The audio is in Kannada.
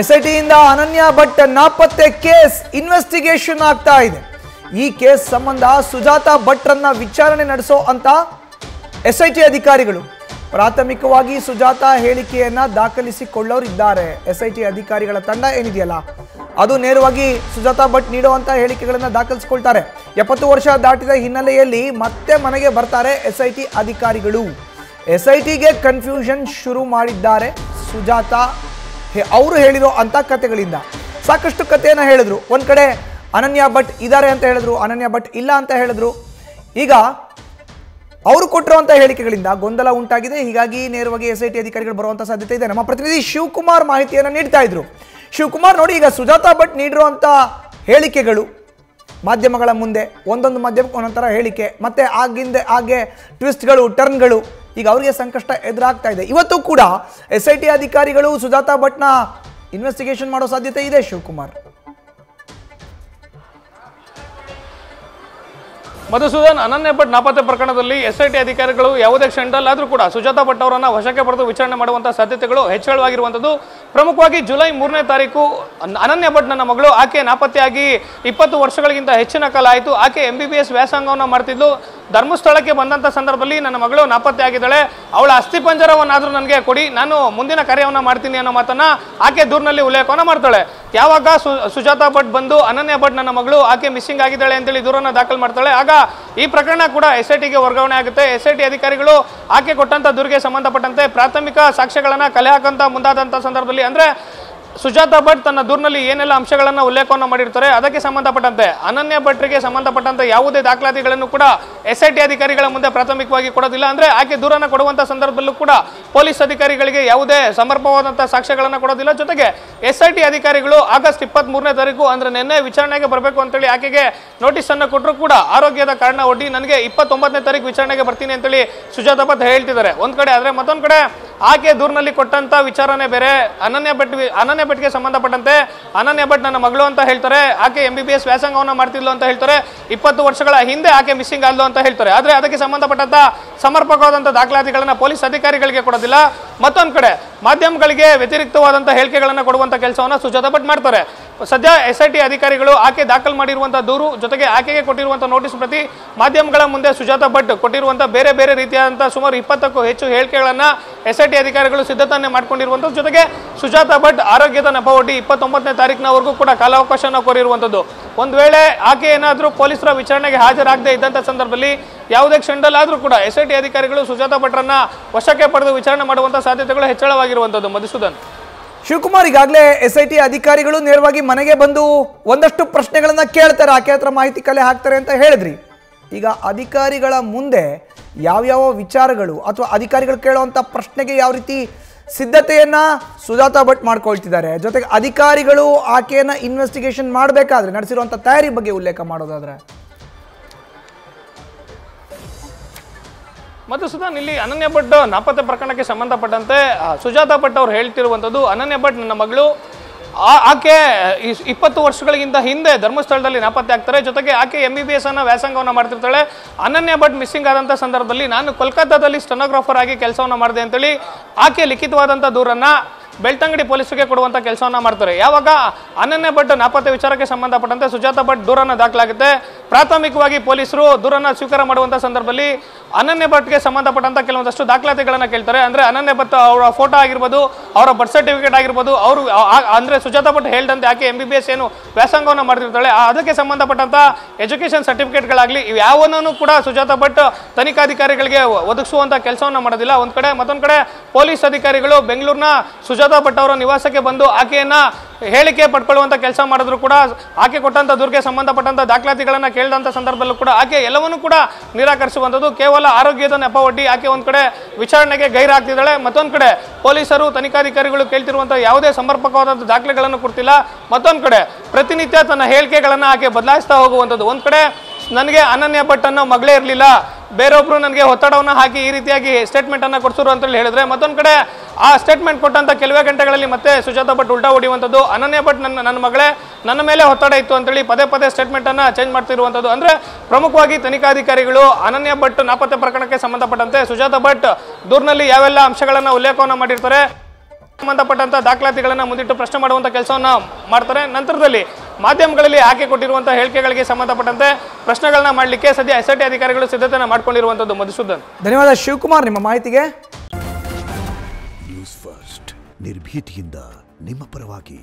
ಎಸ್ಐಟಿಯಿಂದ ಅನನ್ಯ ಭಟ್ ನಾಪತ್ತೆ ಕೇಸ್ ಇನ್ವೆಸ್ಟಿಗೇಷನ್ ಆಗ್ತಾ ಇದೆ. ಈ ಕೇಸ್ ಸಂಬಂಧ ಸುಜಾತಾ ಭಟ್ರನ್ನ ವಿಚಾರಣೆ ನಡೆಸೋ ಅಂತ ಎಸ್ಐಟಿ ಅಧಿಕಾರಿಗಳು ಪ್ರಾಥಮಿಕವಾಗಿ ಸುಜಾತಾ ಹೇಳಿಕೆಯನ್ನ ದಾಖಲಿಸಿಕೊಳ್ಳೋರಿದ್ದಾರೆ. ಎಸ್ಐಟಿ ಅಧಿಕಾರಿಗಳ ತಂಡ ಏನಿದೆಯಲ್ಲ ಅದು ನೇರವಾಗಿ ಸುಜಾತಾ ಭಟ್ ನೀಡುವಂತ ಹೇಳಿಕೆಗಳನ್ನ ದಾಖಲಿಸಿಕೊಳ್ತಾರೆ. 70 ವರ್ಷ ದಾಟಿದ ಹಿನ್ನೆಲೆಯಲ್ಲಿ ಮತ್ತೆ ಮನೆಗೆ ಬರ್ತಾರೆ ಎಸ್ಐಟಿ ಅಧಿಕಾರಿಗಳು. ಎಸ್ಐಟಿಗೆ ಕನ್ಫ್ಯೂಷನ್ ಶುರು ಮಾಡಿದ್ದಾರೆ ಸುಜಾತಾ ಅವರು ಹೇಳಿರೋ ಅಂತ ಕಥೆಗಳಿಂದ. ಸಾಕಷ್ಟು ಕಥೆಯನ್ನ ಹೇಳಿದ್ರು. ಒಂದ್ ಕಡೆ ಅನನ್ಯ ಭಟ್ ಇದ್ದಾರೆ ಅಂತ ಹೇಳಿದ್ರು, ಅನನ್ಯ ಭಟ್ ಇಲ್ಲ ಅಂತ ಹೇಳಿದ್ರು. ಈಗ ಅವರು ಕೊಟ್ಟಿರುವಂತಹ ಹೇಳಿಕೆಗಳಿಂದ ಗೊಂದಲ ಉಂಟಾಗಿದೆ. ಹೀಗಾಗಿ ನೇರವಾಗಿ ಎಸ್ಐಟಿ ಅಧಿಕಾರಿಗಳು ಬರುವಂತ ಸಾಧ್ಯತೆ ಇದೆ. ನಮ್ಮ ಪ್ರತಿನಿಧಿ ಶಿವಕುಮಾರ್ ಮಾಹಿತಿಯನ್ನು ನೀಡ್ತಾ ಇದ್ರು. ಶಿವಕುಮಾರ್, ನೋಡಿ, ಈಗ ಸುಜಾತಾ ಭಟ್ ನೀಡಿರುವಂತ ಹೇಳಿಕೆಗಳು ಮಾಧ್ಯಮಗಳ ಮುಂದೆ ಒಂದೊಂದು ಮಾಧ್ಯಮಕ್ಕೆ ಒಂದೊಂದರ ಹೇಳಿಕೆ, ಮತ್ತೆ ಹಾಗೆ ಟ್ವಿಸ್ಟ್ಗಳು, ಟರ್ನ್ಗಳು, ಈಗ ಅವರಿಗೆ ಸಂಕಷ್ಟ ಎದುರಾಗ್ತಾ ಇದೆ. ಇವತ್ತು ಕೂಡ ಎಸ್ಐಟಿ ಅಧಿಕಾರಿಗಳು ಸುಜಾತಾ ಭಟ್ನ ಇನ್ವೆಸ್ಟಿಗೇಷನ್ ಮಾಡೋ ಸಾಧ್ಯತೆ ಇದೆ. ಶಿವಕುಮಾರ್, ಮಧುಸೂದನ್, ಅನನ್ಯ ಭಟ್ ನಾಪತ್ತೆ ಪ್ರಕರಣದಲ್ಲಿ ಎಸ್ಐಟಿ ಅಧಿಕಾರಿಗಳು ಯಾವುದೇ ಕ್ಷಣದಲ್ಲಾದರೂ ಕೂಡ ಸುಜಾತಾ ಭಟ್ ಅವರನ್ನ ವಶಕ್ಕೆ ಪಡೆದು ವಿಚಾರಣೆ ಮಾಡುವಂತಹ ಸಾಧ್ಯತೆಗಳು ಹೆಚ್ಚಳವಾಗಿರುವಂಥದ್ದು. ಪ್ರಮುಖವಾಗಿ ಜುಲೈ 3ನೇ ತಾರೀಕು ಅನನ್ಯ ಭಟ್ ನನ್ನ ಮಗಳು, ಆಕೆ ನಾಪತ್ತೆಯಾಗಿ 20 ವರ್ಷಗಳಿಗಿಂತ ಹೆಚ್ಚಿನ ಕಾಲ ಆಯಿತು. ಆಕೆ MBBS ವ್ಯಾಸಂಗವನ್ನು ಮಾಡ್ತಿದ್ಲು. ಧರ್ಮಸ್ಥಳಕ್ಕೆ ಬಂದಂಥ ಸಂದರ್ಭದಲ್ಲಿ ನನ್ನ ಮಗಳು ನಾಪತ್ತೆ ಆಗಿದ್ದಾಳೆ, ಅವಳ ಅಸ್ಥಿಪಂಜರವನ್ನಾದರೂ ನನಗೆ ಕೊಡಿ, ನಾನು ಮುಂದಿನ ಕಾರ್ಯವನ್ನು ಮಾಡ್ತೀನಿ ಅನ್ನೋ ಮಾತನ್ನ ಆಕೆ ದೂರಿನಲ್ಲಿ ಉಲ್ಲೇಖವನ್ನು ಮಾಡ್ತಾಳೆ. ಯಾವಾಗ ಸುಜಾತಾ ಭಟ್ ಬಂದು ಅನನ್ಯ ಭಟ್ ನನ್ನ ಮಗಳು, ಆಕೆ ಮಿಸ್ಸಿಂಗ್ ಆಗಿದ್ದಾಳೆ ಅಂತೇಳಿ ದೂರನ್ನು ದಾಖಲು ಮಾಡ್ತಾಳೆ, ಆಗ ಈ ಪ್ರಕರಣ ಕೂಡ SITಗೆ ವರ್ಗಾವಣೆ ಆಗುತ್ತೆ. SIT ಅಧಿಕಾರಿಗಳು ಆಕೆ ಕೊಟ್ಟಂತ ದೂರಿಗೆ ಸಂಬಂಧಪಟ್ಟಂತೆ ಪ್ರಾಥಮಿಕ ಸಾಕ್ಷ್ಯಗಳನ್ನ ಕಲೆ ಹಾಕಂತ ಮುಂದಾದಂತ ಸಂದರ್ಭದಲ್ಲಿ, ಅಂದ್ರೆ ಸುಜಾತಾ ಭಟ್ ತನ್ನ ದೂರಿನಲ್ಲಿ ಏನೆಲ್ಲ ಅಂಶಗಳನ್ನು ಉಲ್ಲೇಖವನ್ನು ಮಾಡಿರ್ತಾರೆ ಅದಕ್ಕೆ ಸಂಬಂಧಪಟ್ಟಂತೆ ಅನನ್ಯ ಭಟ್ರಿಗೆ ಸಂಬಂಧಪಟ್ಟಂತೆ ಯಾವುದೇ ದಾಖಲಾತಿಗಳನ್ನು ಕೂಡ SIT ಅಧಿಕಾರಿಗಳ ಮುಂದೆ ಪ್ರಾಥಮಿಕವಾಗಿ ಕೊಡೋದಿಲ್ಲ. ಅಂದ್ರೆ ಆಕೆ ದೂರನ್ನ ಕೊಡುವಂತ ಸಂದರ್ಭದಲ್ಲೂ ಕೂಡ ಪೊಲೀಸ್ ಅಧಿಕಾರಿಗಳಿಗೆ ಯಾವುದೇ ಸಮರ್ಪವಾದಂತಹ ಸಾಕ್ಷ್ಯಗಳನ್ನು ಕೊಡೋದಿಲ್ಲ. ಜೊತೆಗೆ SIT ಅಧಿಕಾರಿಗಳು ಆಗಸ್ಟ್ 23ನೇ ತಾರೀಕು ಅಂದ್ರೆ ನಿನ್ನೆ ವಿಚಾರಣೆಗೆ ಬರಬೇಕು ಅಂತೇಳಿ ಆಕೆಗೆ ನೋಟಿಸ್ ಅನ್ನು ಕೊಟ್ಟರು ಕೂಡ ಆರೋಗ್ಯದ ಕಾರಣ ಒಡ್ಡಿ ನನಗೆ 29ನೇ ತಾರೀಕು ವಿಚಾರಣೆಗೆ ಬರ್ತೀನಿ ಅಂತೇಳಿ ಸುಜಾತಾ ಭಟ್ ಹೇಳ್ತಿದ್ದಾರೆ ಒಂದ್ ಕಡೆ. ಆದ್ರೆ ಮತ್ತೊಂದ್ ಕಡೆ ಆಕೆ ದೂರಿನಲ್ಲಿ ಕೊಟ್ಟಂತ ವಿಚಾರಣೆ ಬೇರೆ. ಅನನ್ಯ ಭಟ್ಗೆ ಸಂಬಂಧಪಟ್ಟಂತೆ ಅನನ್ಯ ಭಟ್ ನನ್ನ ಮಗಳು ಅಂತ ಹೇಳ್ತಾರೆ, ಆಕೆ MBBS ವ್ಯಾಸಂಗವನ್ನು ಮಾಡ್ತಿದ್ಲು ಅಂತ ಹೇಳ್ತಾರೆ, 20 ವರ್ಷಗಳ ಹಿಂದೆ ಆಕೆ ಮಿಸ್ಸಿಂಗ್ ಆದ್ಲು ಅಂತ ಹೇಳ್ತಾರೆ. ಆದ್ರೆ ಅದಕ್ಕೆ ಸಂಬಂಧಪಟ್ಟಂತ ಸಮರ್ಪಕವಾದಂತಹ ದಾಖಲಾತಿಗಳನ್ನ ಪೊಲೀಸ್ ಅಧಿಕಾರಿಗಳಿಗೆ ಕೊಡೋದಿಲ್ಲ. ಮತ್ತೊಂದ್ ಕಡೆ ಮಾಧ್ಯಮಗಳಿಗೆ ವ್ಯತಿರಿಕ್ತವಾದಂತಹ ಹೇಳಿಕೆಗಳನ್ನ ಕೊಡುವಂತ ಕೆಲಸವನ್ನ ಸುಜಾತಾ ಭಟ್ ಮಾಡ್ತಾರೆ. ಸದ್ಯ SIT ಅಧಿಕಾರಿಗಳು ಆಕೆ ದಾಖಲು ಮಾಡಿರುವಂತಹ ದೂರು ಜೊತೆಗೆ ಆಕೆಗೆ ಕೊಟ್ಟಿರುವಂತಹ ನೋಟಿಸ್ ಪ್ರತಿ ಮಾಧ್ಯಮಗಳ ಮುಂದೆ ಸುಜಾತಾ ಭಟ್ ಕೊಟ್ಟಿರುವಂತಹ ಬೇರೆ ಬೇರೆ ರೀತಿಯಾದಂತಹ ಸುಮಾರು 20ಕ್ಕೂ ಹೆಚ್ಚು ಹೇಳಿಕೆಗಳನ್ನ SIT ಅಧಿಕಾರಿಗಳು ಸಿದ್ಧತೆಯನ್ನೇ ಮಾಡ್ಕೊಂಡಿರುವಂಥದ್ದು. ಜೊತೆಗೆ ಸುಜಾತಾ ಭಟ್ ಆರೋಗ್ಯದ ನೆಪ ಒಡ್ಡಿ 29ನೇ ತಾರೀಕಿನವರೆಗೂ ಕೂಡ ಕಾಲಾವಕಾಶನ ಕೋರಿರುವಂಥದ್ದು. ಒಂದ್ ವೇಳೆ ಆಕೆ ಏನಾದರೂ ಪೊಲೀಸರ ವಿಚಾರಣೆಗೆ ಹಾಜರಾಗದೇ ಇದ್ದಂಥ ಸಂದರ್ಭದಲ್ಲಿ ಯಾವುದೇ ಕ್ಷಣದಲ್ಲಾದರೂ ಕೂಡ SIT ಅಧಿಕಾರಿಗಳು ಸುಜಾತಾ ಭಟ್ರನ್ನ ವಶಕ್ಕೆ ಪಡೆದು ವಿಚಾರಣೆ ಮಾಡುವಂತಹ ಸಾಧ್ಯತೆಗಳು ಹೆಚ್ಚಳವಾಗಿರುವಂಥದ್ದು. ಮಧುಸೂದನ್, ಶಿವಕುಮಾರ್, ಈಗಾಗಲೇ SIT ಅಧಿಕಾರಿಗಳು ನೇರವಾಗಿ ಮನೆಗೆ ಬಂದು ಒಂದಷ್ಟು ಪ್ರಶ್ನೆಗಳನ್ನ ಕೇಳ್ತಾರೆ, ಆಕೆ ಹತ್ರ ಮಾಹಿತಿ ಕಲೆ ಹಾಕ್ತಾರೆ ಅಂತ ಹೇಳಿದ್ರಿ. ಈಗ ಅಧಿಕಾರಿಗಳ ಮುಂದೆ ಯಾವ್ಯಾವ ವಿಚಾರಗಳು ಅಥವಾ ಅಧಿಕಾರಿಗಳು ಕೇಳುವಂತ ಪ್ರಶ್ನೆಗೆ ಯಾವ ರೀತಿ ಸಿದ್ಧತೆಯನ್ನ ಸುಜಾತಾ ಭಟ್ ಮಾಡ್ಕೊಳ್ತಿದ್ದಾರೆ, ಜೊತೆಗೆ ಅಧಿಕಾರಿಗಳು ಆಕೆಯನ್ನ ಇನ್ವೆಸ್ಟಿಗೇಷನ್ ಮಾಡಬೇಕಾದ್ರೆ ನಡೆಸಿರುವಂತ ತಯಾರಿ ಬಗ್ಗೆ ಉಲ್ಲೇಖ ಮಾಡೋದಾದ್ರೆ? ಮಧುಸೂದನ್, ಇಲ್ಲಿ ಅನನ್ಯ ಭಟ್ ನಾಪತ್ತೆ ಪ್ರಕರಣಕ್ಕೆ ಸಂಬಂಧಪಟ್ಟಂತೆ ಸುಜಾತಾ ಭಟ್ ಅವರು ಹೇಳ್ತಿರುವಂಥದ್ದು, ಅನನ್ಯ ಭಟ್ ನನ್ನ ಮಗಳು, ಆಕೆ 20 ವರ್ಷಗಳಿಗಿಂತ ಹಿಂದೆ ಧರ್ಮಸ್ಥಳದಲ್ಲಿ ನಾಪತ್ತೆ ಆಗ್ತಾರೆ. ಜೊತೆಗೆ ಆಕೆ MBBS ಅನ್ನ ವ್ಯಾಸಂಗವನ್ನು ಮಾಡ್ತಿರ್ತಾಳೆ. ಅನನ್ಯ ಭಟ್ ಮಿಸ್ಸಿಂಗ್ ಆದಂಥ ಸಂದರ್ಭದಲ್ಲಿ ನಾನು ಕೋಲ್ಕತ್ತಾದಲ್ಲಿ ಸ್ಟೆನೋಗ್ರಾಫರ್ ಆಗಿ ಕೆಲಸವನ್ನು ಮಾಡಿದೆ ಅಂತೇಳಿ ಆಕೆ ಲಿಖಿತವಾದಂಥ ದೂರನ್ನ ಬೆಳ್ತಂಗಡಿ ಪೊಲೀಸರಿಗೆ ಕೊಡುವಂತ ಕೆಲಸವನ್ನ ಮಾಡ್ತಾರೆ. ಯಾವಾಗ ಅನನ್ಯ ಭಟ್ ನಾಪತ್ತೆ ವಿಚಾರಕ್ಕೆ ಸಂಬಂಧಪಟ್ಟಂತೆ ಸುಜಾತಾ ಭಟ್ ದೂರನ್ನ ದಾಖಲಾಗುತ್ತೆ, ಪ್ರಾಥಮಿಕವಾಗಿ ಪೊಲೀಸರು ದೂರನ್ನ ಸ್ವೀಕಾರ ಮಾಡುವಂತ ಸಂದರ್ಭದಲ್ಲಿ ಅನನ್ಯ ಭಟ್ಗೆ ಸಂಬಂಧಪಟ್ಟಂತ ಕೆಲವೊಂದಷ್ಟು ದಾಖಲಾತಿಗಳನ್ನ ಕೇಳ್ತಾರೆ. ಅಂದ್ರೆ ಅನನ್ಯ ಭಟ್ ಅವರ ಫೋಟೋ ಆಗಿರ್ಬೋದು, ಅವರ ಬರ್ತ್ ಸರ್ಟಿಫಿಕೇಟ್ ಆಗಿರ್ಬೋದು, ಅವರು ಅಂದ್ರೆ ಸುಜಾತಾ ಭಟ್ ಹೇಳ್ದಂತೆ ಆಕೆ MBBS ಏನು ವ್ಯಾಸಂಗವನ್ನು ಮಾಡ್ತಿರ್ತಾಳೆ ಅದಕ್ಕೆ ಸಂಬಂಧಪಟ್ಟಂತ ಎಜುಕೇಶನ್ ಸರ್ಟಿಫಿಕೇಟ್ಗಳಾಗ್ಲಿ ಇವ್ಯಾವನ್ನೂ ಕೂಡ ಸುಜಾತಾ ಭಟ್ ತನಿಖಾಧಿಕಾರಿಗಳಿಗೆ ಒದಗಿಸುವಂತ ಕೆಲಸವನ್ನ ಮಾಡೋದಿಲ್ಲ ಒಂದ್ ಕಡೆ. ಮತ್ತೊಂದ್ ಕಡೆ ಪೊಲೀಸ್ ಅಧಿಕಾರಿಗಳು ಬೆಂಗಳೂರಿನ ಸುಜಾತಾ ಭಟ್ ಅವರ ನಿವಾಸಕ್ಕೆ ಬಂದು ಆಕೆಯನ್ನ ಹೇಳಿಕೆ ಪಡ್ಕೊಳ್ಳುವಂತ ಕೆಲಸ ಮಾಡಿದ್ರು ಕೂಡ ಆಕೆ ಕೊಟ್ಟಂತ ದೂರಿಗೆ ಸಂಬಂಧಪಟ್ಟಂತ ದಾಖಲಾತಿಗಳನ್ನ ಕೇಳಿದಂತ ಸಂದರ್ಭದಲ್ಲೂ ಕೂಡ ಆಕೆ ಎಲ್ಲವನ್ನೂ ಕೂಡ ನಿರಾಕರಿಸುವಂಥದ್ದು. ಕೇವಲ ಆರೋಗ್ಯದ ನೆಪ ಒಡ್ಡಿ ಆಕೆ ಒಂದ್ ಕಡೆ ವಿಚಾರಣೆಗೆ ಗೈರಾಗ್ತಿದ್ದಾಳೆ. ಮತ್ತೊಂದ್ ಕಡೆ ಪೊಲೀಸರು ತನಿಖಾಧಿಕಾರಿಗಳು ಕೇಳ್ತಿರುವಂತಹ ಯಾವುದೇ ಸಮರ್ಪಕವಾದಂಥ ದಾಖಲೆಗಳನ್ನು ಕೊಡ್ತಿಲ್ಲ. ಮತ್ತೊಂದ್ ಕಡೆ ಪ್ರತಿನಿತ್ಯ ತನ್ನ ಹೇಳಿಕೆಗಳನ್ನ ಆಕೆ ಬದಲಾಯಿಸ್ತಾ ಹೋಗುವಂಥದ್ದು. ಒಂದ್ ಕಡೆ ನನಗೆ ಅನನ್ಯ ಭಟ್ ಅನ್ನೋ ಮಗಳೇ ಇರಲಿಲ್ಲ, ಬೇರೊಬ್ರು ನನಗೆ ಒತ್ತಡವನ್ನು ಹಾಕಿ ಈ ರೀತಿಯಾಗಿ ಸ್ಟೇಟ್ಮೆಂಟ್ ಅನ್ನ ಕೊಡ್ಸೋರು ಅಂತ ಹೇಳಿದ್ರೆ, ಮತ್ತೊಂದ್ ಕಡೆ ಆ ಸ್ಟೇಟ್ಮೆಂಟ್ ಕೊಟ್ಟಂತ ಕೆಲವೇ ಗಂಟೆಗಳಲ್ಲಿ ಮತ್ತೆ ಸುಜಾತಾ ಭಟ್ ಉಲ್ಟಾ ಹೊಡೆಯುವಂಥದ್ದು. ಅನನ್ಯ ಭಟ್ ನನ್ನ ಮಗಳೇ, ನನ್ನ ಮೇಲೆ ಒತ್ತಡ ಇತ್ತು ಅಂತೇಳಿ ಪದೇ ಪದೇ ಸ್ಟೇಟ್ಮೆಂಟ್ ಅನ್ನ ಚೇಂಜ್ ಮಾಡ್ತಿರುವಂಥದ್ದು. ಅಂದ್ರೆ ಪ್ರಮುಖವಾಗಿ ತನಿಖಾಧಿಕಾರಿಗಳು ಅನನ್ಯ ಭಟ್ ನಾಪತ್ತೆ ಪ್ರಕರಣಕ್ಕೆ ಸಂಬಂಧಪಟ್ಟಂತೆ ಸುಜಾತಾ ಭಟ್ ದೂರಿನಲ್ಲಿ ಯಾವೆಲ್ಲ ಅಂಶಗಳನ್ನ ಉಲ್ಲೇಖವನ್ನು ಮಾಡಿರ್ತಾರೆ ಸಂಬಂಧಪಟ್ಟಂತ ದಾಖಲಾತಿಗಳನ್ನ ಮುಂದಿಟ್ಟು ಪ್ರಶ್ನೆ ಮಾಡುವಂತ ಕೆಲಸವನ್ನ ಮಾಡ್ತಾರೆ. ನಂತರದಲ್ಲಿ ಮಾಧ್ಯಮಗಳಲ್ಲಿ ಆಕೆ ಕೊಟ್ಟಿರುವಂತಹ ಹೇಳಿಕೆಗಳಿಗೆ ಸಂಬಂಧಪಟ್ಟಂತೆ ಪ್ರಶ್ನೆಗಳನ್ನ ಮಾಡಲಿಕ್ಕೆ ಸದ್ಯ SIT ಅಧಿಕಾರಿಗಳು ಸಿದ್ಧತೆಯನ್ನ ಮಾಡ್ಕೊಂಡಿರುವಂತದ್ದು. ಮಧುಸೂದನ್, ಧನ್ಯವಾದ ಶಿವಕುಮಾರ್ ನಿಮ್ಮ ಮಾಹಿತಿಗೆ. ನ್ಯೂಸ್ ಫಸ್ಟ್ ನಿರ್ಭೀತಿಯಿಂದ ನಿಮ್ಮ ಪರವಾಗಿ.